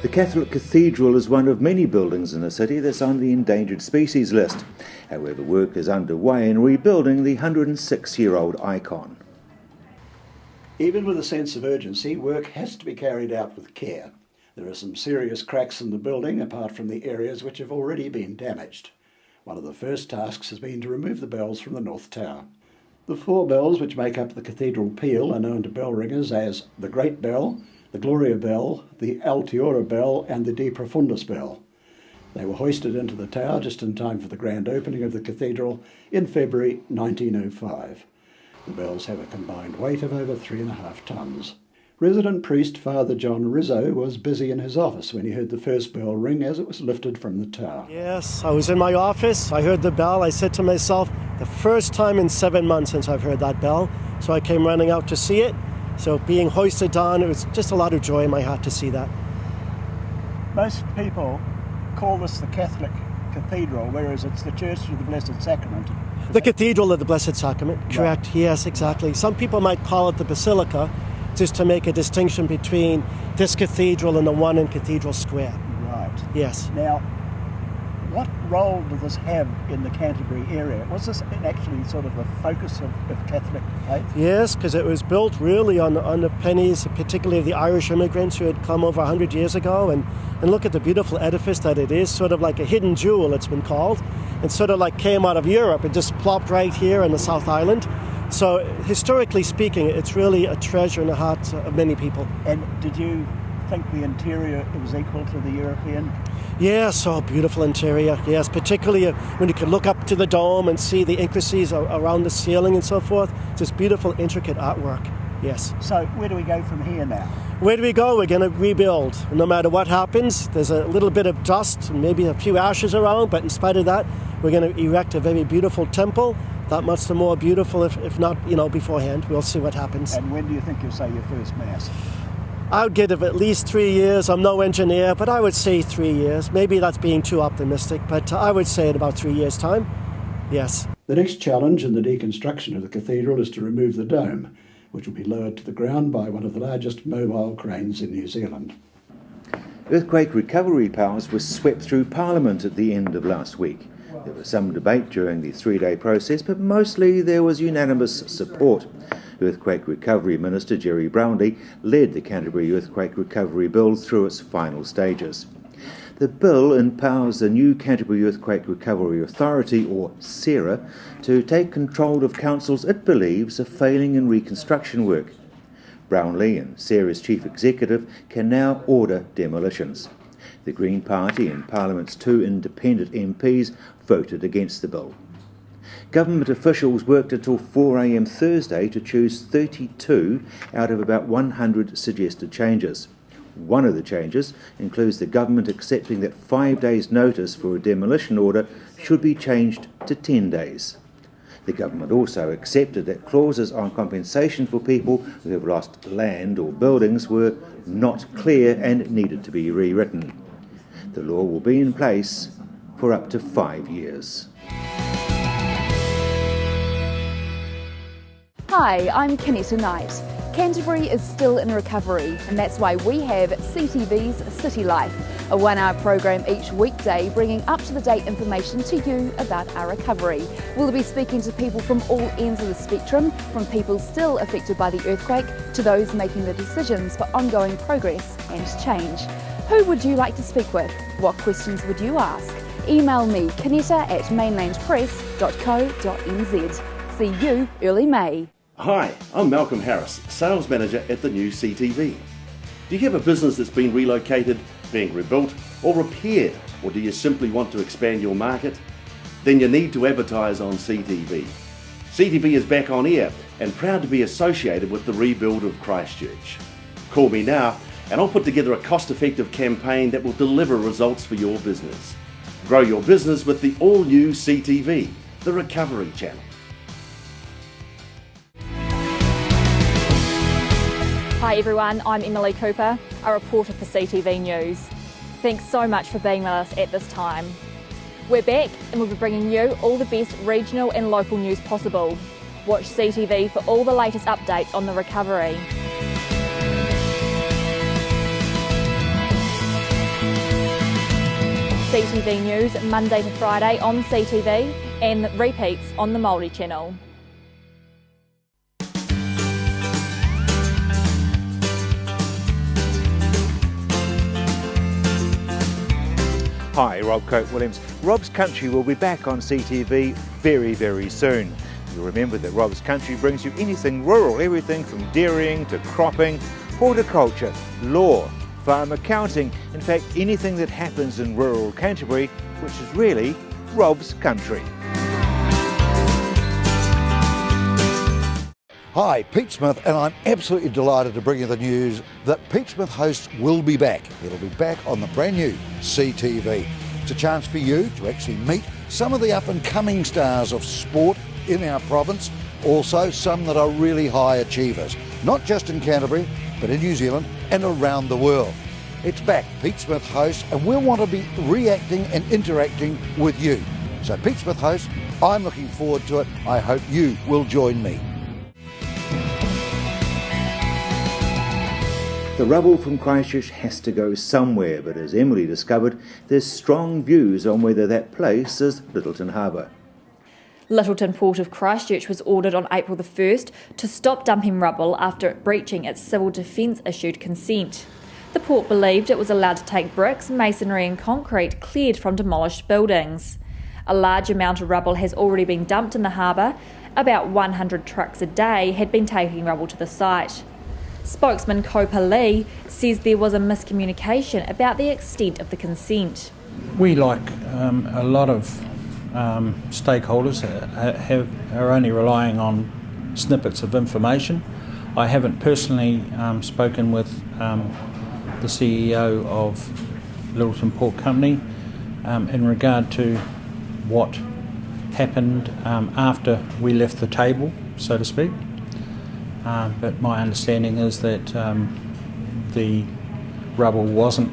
The Catholic Cathedral is one of many buildings in the city that's on the endangered species list. However, work is underway in rebuilding the 106-year-old icon. Even with a sense of urgency, work has to be carried out with care. There are some serious cracks in the building, apart from the areas which have already been damaged. One of the first tasks has been to remove the bells from the North Tower. The 4 bells which make up the cathedral peal are known to bell ringers as the Great Bell, the Gloria Bell, the Altiora Bell and the De Profundis Bell. They were hoisted into the tower just in time for the grand opening of the cathedral in February 1905. The bells have a combined weight of over 3.5 tonnes. Resident priest Father John Rizzo was busy in his office when he heard the first bell ring as it was lifted from the tower. Yes, I was in my office, I heard the bell, I said to myself, the first time in 7 months since I've heard that bell, so I came running out to see it. So being hoisted on, it was just a lot of joy in my heart to see that. Most people call this the Catholic Cathedral, whereas it's the Church of the Blessed Sacrament. The Cathedral of the Blessed Sacrament, correct, right. Yes, exactly. Some people might call it the Basilica, just to make a distinction between this cathedral and the one in Cathedral Square. Right. Yes. Now, what role did this have in the Canterbury area? Was this actually sort of the focus of Catholic faith? Yes, because it was built really on the pennies, particularly of the Irish immigrants who had come over 100 years ago. And look at the beautiful edifice that it is, sort of like a hidden jewel, it's been called. And sort of like came out of Europe. It just plopped right here in the South Island. So historically speaking, it's really a treasure in the heart of many people. And did you think the interior was equal to the European? Yes, oh, beautiful interior, yes, particularly when you can look up to the dome and see the intricacies around the ceiling and so forth. Just beautiful, intricate artwork, yes. So where do we go from here now? Where do we go? We're going to rebuild. No matter what happens, there's a little bit of dust and maybe a few ashes around, but in spite of that, we're going to erect a very beautiful temple. That much the more beautiful, if not, beforehand. We'll see what happens. And when do you think you'll say your first Mass? I would give it at least 3 years. I'm no engineer, but I would say 3 years. Maybe that's being too optimistic, but I would say in about 3 years' time, yes. The next challenge in the deconstruction of the cathedral is to remove the dome, which will be lowered to the ground by one of the largest mobile cranes in New Zealand. Earthquake recovery powers were swept through Parliament at the end of last week. There was some debate during the 3-day process, but mostly there was unanimous support. Earthquake Recovery Minister Jerry Brownlee led the Canterbury Earthquake Recovery Bill through its final stages. The bill empowers the new Canterbury Earthquake Recovery Authority, or CERA, to take control of councils it believes are failing in reconstruction work. Brownlee and CERA's chief executive can now order demolitions. The Green Party and Parliament's 2 independent MPs voted against the bill. Government officials worked until 4 a.m. Thursday to choose 32 out of about 100 suggested changes. One of the changes includes the government accepting that 5 days' notice for a demolition order should be changed to 10 days. The government also accepted that clauses on compensation for people who have lost land or buildings were not clear and needed to be rewritten. The law will be in place for up to 5 years. Hi, I'm Kenetta Knight. Canterbury is still in recovery, and that's why we have CTV's City Life, a 1-hour program each weekday bringing up-to-the-date information to you about our recovery. We'll be speaking to people from all ends of the spectrum, from people still affected by the earthquake to those making the decisions for ongoing progress and change. Who would you like to speak with? What questions would you ask? Email me, kenetta@mainlandpress.co.nz. See you early May. Hi, I'm Malcolm Harris, Sales Manager at the new CTV. Do you have a business that's been relocated, being rebuilt or repaired, or do you simply want to expand your market? Then you need to advertise on CTV. CTV is back on air and proud to be associated with the rebuild of Christchurch. Call me now and I'll put together a cost-effective campaign that will deliver results for your business. Grow your business with the all-new CTV, the Recovery Channel. Hi everyone, I'm Emily Cooper, a reporter for CTV News. Thanks so much for being with us at this time. We're back and we'll be bringing you all the best regional and local news possible. Watch CTV for all the latest updates on the recovery. CTV News Monday to Friday on CTV and repeats on the Māori channel. Hi, Rob Cope-Williams. Rob's Country will be back on CTV very, very soon. You'll remember that Rob's Country brings you anything rural, everything from dairying to cropping, horticulture, law, farm accounting, in fact anything that happens in rural Canterbury, which is really Rob's Country. Hi, Pete Smith, and I'm absolutely delighted to bring you the news that Pete Smith Hosts will be back. It'll be back on the brand new CTV. It's a chance for you to actually meet some of the up-and-coming stars of sport in our province, also some that are really high achievers, not just in Canterbury, but in New Zealand and around the world. It's back, Pete Smith Hosts, and we'll want to be reacting and interacting with you. So Pete Smith Hosts, I'm looking forward to it. I hope you will join me. The rubble from Christchurch has to go somewhere, but as Emily discovered, there's strong views on whether that place is Lyttelton Harbour. Lyttelton Port of Christchurch was ordered on April the 1st to stop dumping rubble after breaching its Civil Defence issued consent. The port believed it was allowed to take bricks, masonry and concrete cleared from demolished buildings. A large amount of rubble has already been dumped in the harbour. About 100 trucks a day had been taking rubble to the site. Spokesman Kopa Lee says there was a miscommunication about the extent of the consent. We, like a lot of stakeholders, are only relying on snippets of information. I haven't personally spoken with the CEO of Lyttelton Port Company in regard to what happened after we left the table, so to speak. But my understanding is that the rubble wasn't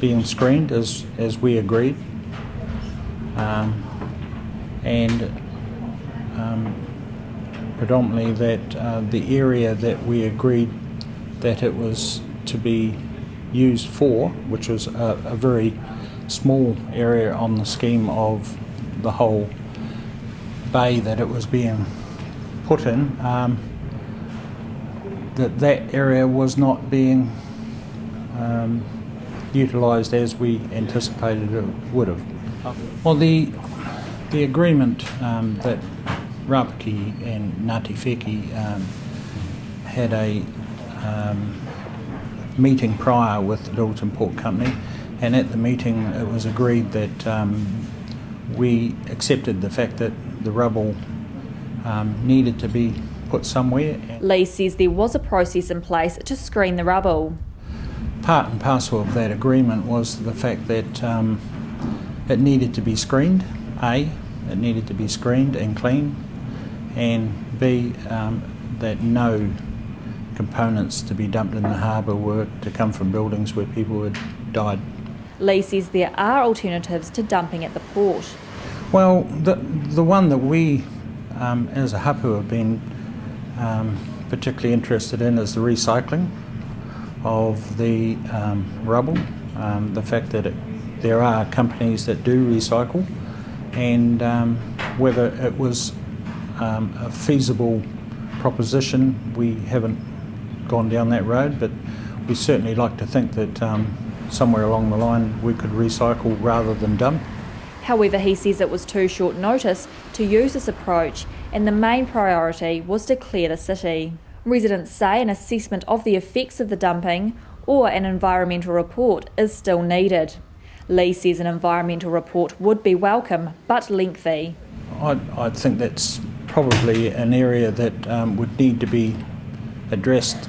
being screened as we agreed, and predominantly that the area that we agreed that it was to be used for, which was a very small area on the scheme of the whole bay that it was being put in, that area was not being utilised as we anticipated it would have. Well, the agreement that Rapaki and Ngāti Wheki had a meeting prior with the Lyttelton Port Company, and at the meeting it was agreed that we accepted the fact that the rubble needed to be put somewhere. Lee says there was a process in place to screen the rubble. Part and parcel of that agreement was the fact that it needed to be screened. A, it needed to be screened and cleaned, and B, that no components to be dumped in the harbour were to come from buildings where people had died. Lee says there are alternatives to dumping at the port. Well, the one that we as a hapu have been particularly interested in is the recycling of the rubble. The fact that there are companies that do recycle, and whether it was a feasible proposition, we haven't gone down that road, but we certainly like to think that somewhere along the line we could recycle rather than dump. However, he says it was too short notice to use this approach, and the main priority was to clear the city. Residents say an assessment of the effects of the dumping or an environmental report is still needed. Lee says an environmental report would be welcome but lengthy. I think that's probably an area that would need to be addressed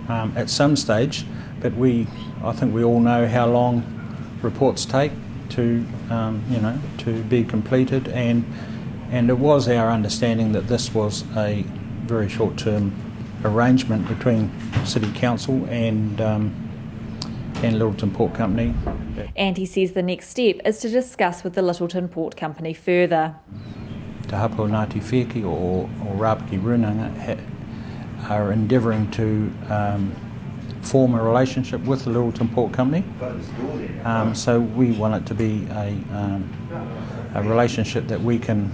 at some stage, but I think we all know how long reports take to to be completed, and it was our understanding that this was a very short-term arrangement between City Council and Lyttelton Port Company. And he says the next step is to discuss with the Lyttelton Port Company further. Te Hapu Ngāti Wheki or Rapaki Runanga are endeavouring to form a relationship with the Littleton Port Company. So we want it to be a relationship that we can,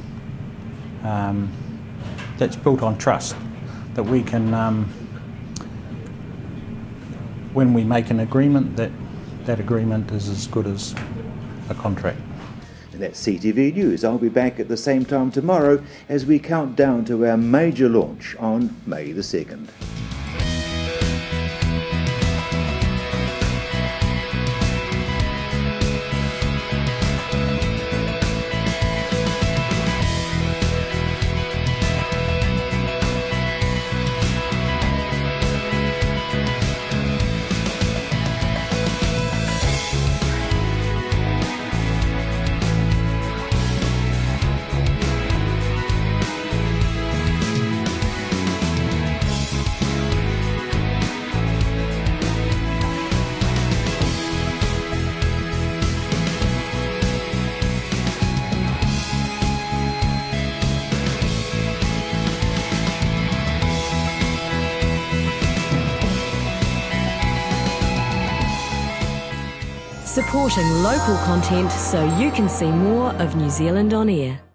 that's built on trust, that we can, when we make an agreement, that agreement is as good as a contract. And that's CTV News. I'll be back at the same time tomorrow as we count down to our major launch on May the 2nd. Supporting local content so you can see more of New Zealand on air.